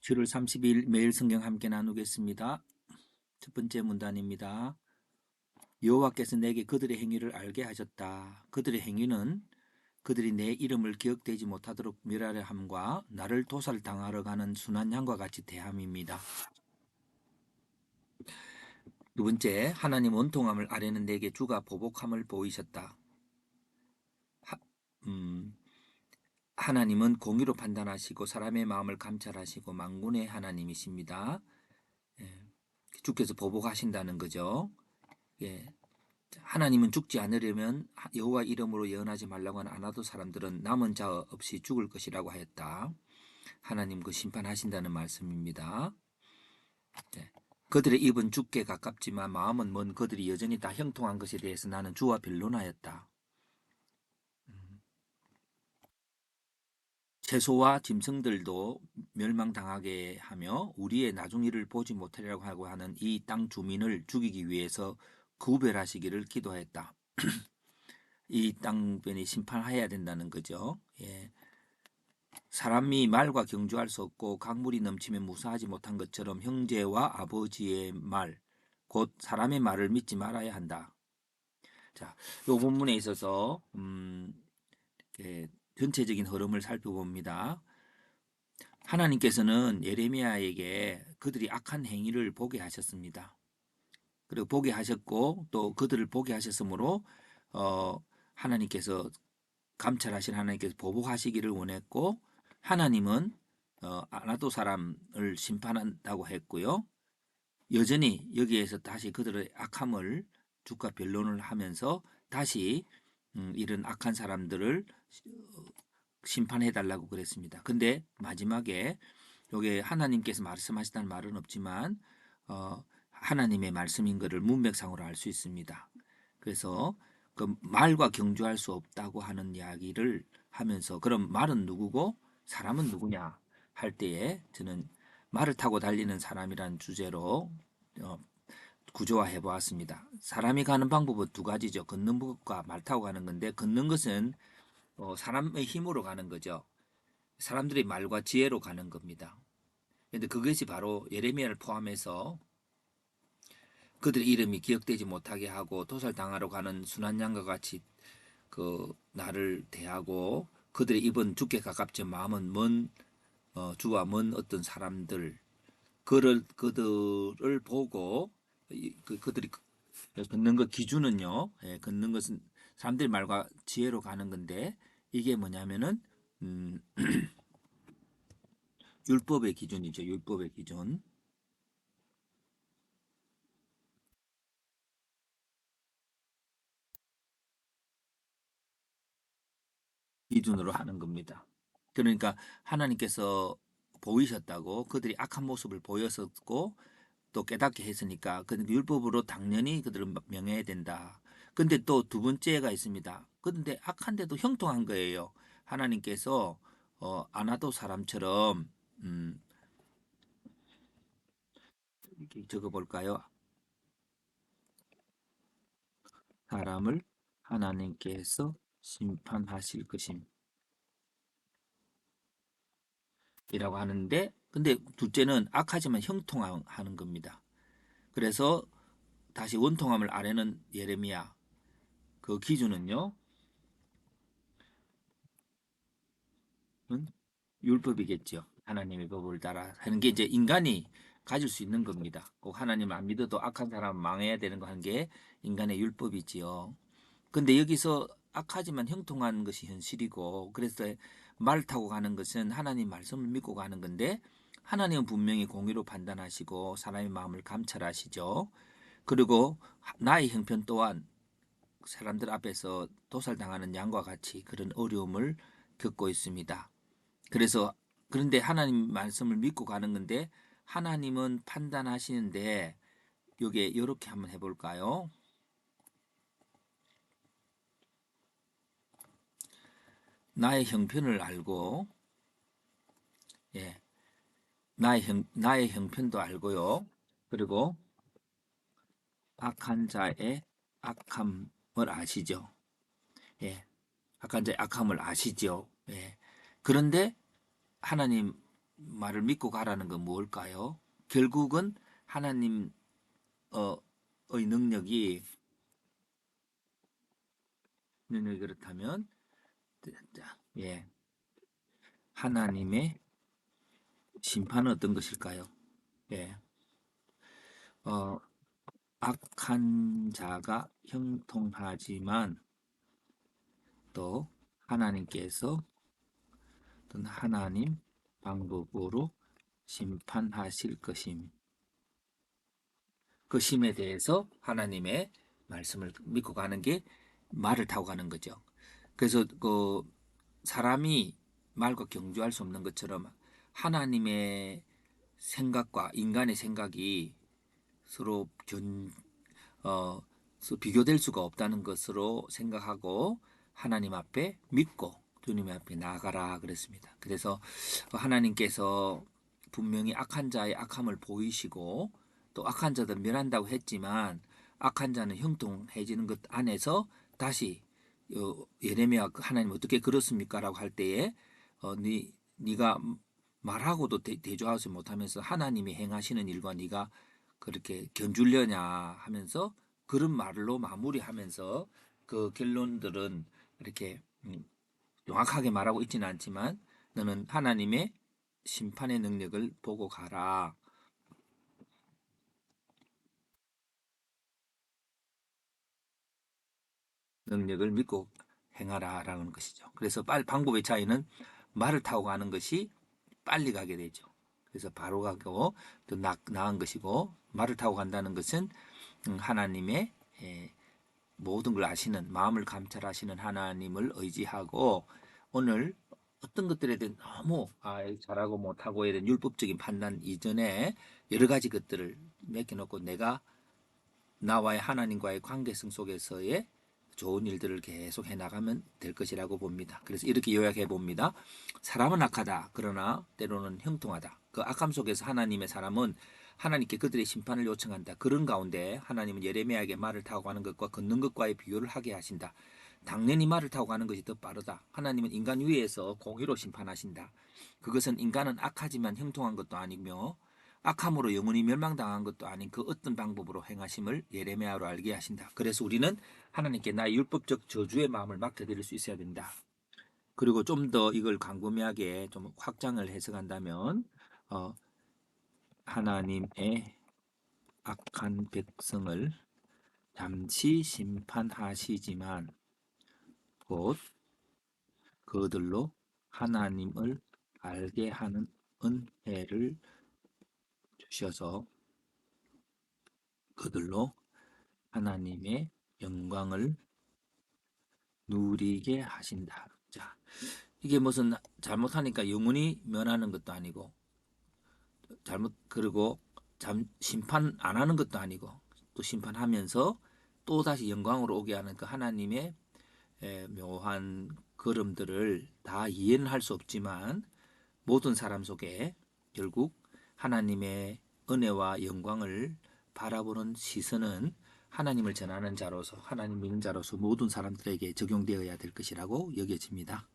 7월 30일 매일 성경 함께 나누겠습니다. 첫 번째 문단입니다. 여호와께서 내게 그들의 행위를 알게 하셨다. 그들의 행위는 그들이 내 이름을 기억되지 못하도록 멸하려 함과 나를 도살당하러 가는 순한 양과 같이 대함입니다. 두 번째, 하나님 원통함을 아뢰는 내게 주가 보복함을 보이셨다. 하나님은 공의로 판단하시고 사람의 마음을 감찰하시고 만군의 하나님이십니다. 주께서 보복하신다는 거죠. 예. 하나님은 죽지 않으려면 여호와 이름으로 예언하지 말라고 하는 아나도 사람들은 남은 자 없이 죽을 것이라고 하였다. 하나님 그 심판하신다는 말씀입니다. 네. 그들의 입은 죽게 가깝지만 마음은 먼 그들이 여전히 다 형통한 것에 대해서 나는 주와 변론하였다. 채소와 짐승들도 멸망당하게 하며 우리의 나중 일을 보지 못하리라고 하고 하는 이 땅 주민을 죽이기 위해서 구별하시기를 기도했다. 이 땅변이 심판해야 된다는 거죠. 예. 사람이 말과 경주할 수 없고 강물이 넘치면 무사하지 못한 것처럼 형제와 아버지의 말, 곧 사람의 말을 믿지 말아야 한다. 자, 이 본문에 있어서 예, 전체적인 흐름을 살펴봅니다. 하나님께서는 예레미야에게 그들이 악한 행위를 보게 하셨습니다. 그리고 보게 하셨고 또 그들을 보게 하셨으므로 하나님께서 감찰하신 하나님께서 보복하시기를 원했고 하나님은 아나도 사람을 심판한다고 했고요. 여전히 여기에서 다시 그들의 악함을 주가 변론을 하면서 다시 이런 악한 사람들을 심판해 달라고 그랬습니다. 근데 마지막에 여기 하나님께서 말씀하시다는 말은 없지만 하나님의 말씀인 것을 문맥상으로 알 수 있습니다. 그래서 그 말과 경주할 수 없다고 하는 이야기를 하면서 그럼 말은 누구고 사람은 누구냐 할 때에 저는 말을 타고 달리는 사람이라는 주제로 구조화해 보았습니다. 사람이 가는 방법은 두 가지죠. 걷는 것과 말 타고 가는 건데 걷는 것은 사람의 힘으로 가는 거죠. 사람들의 말과 지혜로 가는 겁니다. 그런데 그것이 바로 예레미야를 포함해서 그들의 이름이 기억되지 못하게 하고 도살당하러 가는 순한 양과 같이 그 나를 대하고 그들의 입은 죽게 가깝지 마음은 먼 주와 먼 어떤 사람들 그들을 보고 그들이 걷는 것 기준은요. 걷는 것은 사람들의 말과 지혜로 가는 건데 이게 뭐냐면은 율법의 기준이죠. 율법의 기준. 기준으로 하는 겁니다. 그러니까 하나님께서 보이셨다고 그들이 악한 모습을 보였었고 또 깨닫게 했으니까 그 율법으로 당연히 그들을 명해야 된다. 근데 또 두 번째가 있습니다. 그런데 악한데도 형통한 거예요. 하나님께서 아나도 사람처럼 이렇게 적어 볼까요? 사람을 하나님께서 심판하실 것임. 이라고 하는데 근데 둘째는 악하지만 형통하는 겁니다. 그래서 다시 원통함을 아뢰는 예레미야 그 기준은요 율법이겠죠. 하나님의 법을 따라 하는 게 이제 인간이 가질 수 있는 겁니다. 꼭 하나님을 안 믿어도 악한 사람은 망해야 되는 거 한 게 인간의 율법이지요. 근데 여기서 악하지만 형통한 것이 현실이고 그래서 말 타고 가는 것은 하나님 말씀을 믿고 가는 건데 하나님은 분명히 공의로 판단하시고 사람의 마음을 감찰하시죠. 그리고 나의 형편 또한 사람들 앞에서 도살당하는 양과 같이 그런 어려움을 겪고 있습니다. 그래서 그런데 하나님 말씀을 믿고 가는 건데 하나님은 판단하시는데 요게 이렇게 한번 해볼까요? 나의 형편을 알고 예, 나의 형편도 알고요. 그리고 악한 자의 악함을 아시죠. 예, 악한 자의 악함을 아시죠. 예. 그런데 하나님 말을 믿고 가라는 건 무엇일까요? 결국은 하나님 의 능력이 그렇다면 자, 예. 하나님의 심판은 어떤 것일까요? 예. 어, 악한 자가 형통하지만 또 하나님께서 어떤 하나님 방법으로 심판하실 것임에 대해서 하나님의 말씀을 믿고 가는 게 말을 타고 가는 거죠. 그래서 그 사람이 말과 경주할 수 없는 것처럼 하나님의 생각과 인간의 생각이 서로 비교될 수가 없다는 것으로 생각하고 하나님 앞에 믿고 주님 앞에 나아가라 그랬습니다. 그래서 하나님께서 분명히 악한 자의 악함을 보이시고 또 악한 자들 멸한다고 했지만 악한 자는 형통해지는 것 안에서 다시 예레미야 하나님 어떻게 그렇습니까라고 할 때에 네가 말하고도 대조하지 못하면서 하나님이 행하시는 일과 네가 그렇게 견주려냐 하면서 그런 말로 마무리하면서 그 결론들은 이렇게 정확하게 말하고 있지는 않지만 너는 하나님의 심판의 능력을 보고 가라. 능력을 믿고 행하라라는 것이죠. 그래서 방법의 차이는 말을 타고 가는 것이 빨리 가게 되죠. 그래서 바로 가고 더 나은 것이고 말을 타고 간다는 것은 하나님의 모든 걸 아시는 마음을 감찰하시는 하나님을 의지하고 오늘 어떤 것들에 대해 너무 잘하고 못하고에 대한 율법적인 판단 이전에 여러 가지 것들을 맡겨놓고 내가 나와의 하나님과의 관계성 속에서의 좋은 일들을 계속 해나가면 될 것이라고 봅니다. 그래서 이렇게 요약해 봅니다. 사람은 악하다. 그러나 때로는 형통하다. 그 악함 속에서 하나님의 사람은 하나님께 그들의 심판을 요청한다. 그런 가운데 하나님은 예레미야에게 말을 타고 가는 것과 걷는 것과의 비교를 하게 하신다. 당연히 말을 타고 가는 것이 더 빠르다. 하나님은 인간 위에서 공의로 심판하신다. 그것은 인간은 악하지만 형통한 것도 아니며 악함으로 영원히 멸망당한 것도 아닌 그 어떤 방법으로 행하심을 예레미야로 알게 하신다. 그래서 우리는 하나님께 나의 율법적 저주의 마음을 맡겨드릴 수 있어야 된다. 그리고 좀 더 이걸 광범위하게 좀 확장을 해석한다면 하나님의 악한 백성을 잠시 심판하시지만 곧 그들로 하나님을 알게 하는 은혜를 주셔서 그들로 하나님의 영광을 누리게 하신다. 자, 이게 무슨 잘못하니까 영원히 면하는 것도 아니고 그리고 심판 안 하는 것도 아니고 또 심판하면서 또 다시 영광으로 오게 하는 그 하나님의 묘한 걸음들을 다 이해는 할 수 없지만 모든 사람 속에 결국 하나님의 은혜와 영광을 바라보는 시선은 하나님을 전하는 자로서 하나님 믿는 자로서 모든 사람들에게 적용되어야 될 것이라고 여겨집니다.